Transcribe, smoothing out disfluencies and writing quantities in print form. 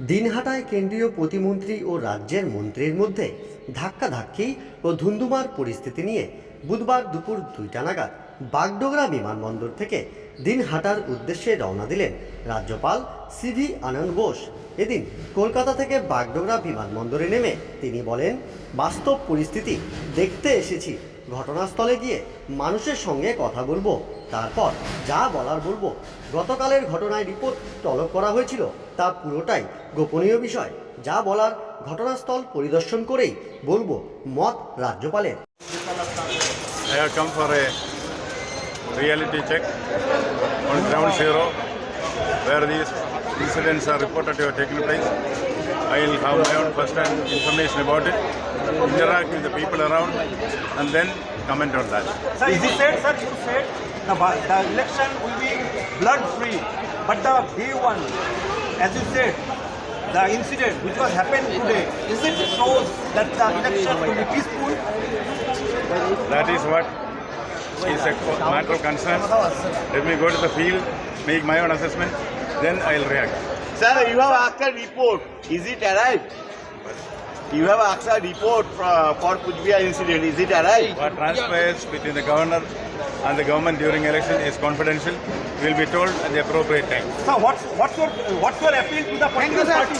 দিনহাটায় কেন্দ্রীয় প্রতিমন্ত্রী ও রাজ্যের মন্ত্রীর মধ্যে ধাক্কাধাক্কি ও ধুন্ধুমার পরিস্থিতি নিয়ে বুধবার দুপুর 2টা নাগাদ বাগডোগরা বিমানবন্দর থেকে দিনহাটার উদ্দেশ্যে রওনা দিলেন রাজ্যপাল সিভি আনন্দ বোস। এদিন কলকাতা থেকে বাগডোগরা বিমানবন্দরে নেমে তিনি বলেন, বাস্তব পরিস্থিতি দেখতে এসেছি, ঘটনাস্থলে গিয়ে মানুষের সঙ্গে কথা বলবো, তারপর যা বলার বলবো। গতকালের ঘটনায় রিপোর্ট তলব করা হয়েছিল, তা পুরোটাই গোপনীয় বিষয়। যা বলার ঘটনাস্থল পরিদর্শন করেই বলবো, মত রাজ্যপালের। I have come for a reality check on ground zero where these incidents are reported to have taken place. I will have my own first-hand information about it, interact with the people around, and then comment on that. Sir, you said the election will be blood-free, but the day one, as you said, the incident which was happened today, is it shows that the election will be peaceful? That is what is a matter of concern. Let me go to the field, make my own assessment, then I will react. Sir, you have asked a report. Is it arrived? You have asked a report for Kuch Bihar incident. Is it arrived? What transpires between the governor and the government during election is confidential. Will be told at the appropriate time. So what's your appeal to the political party?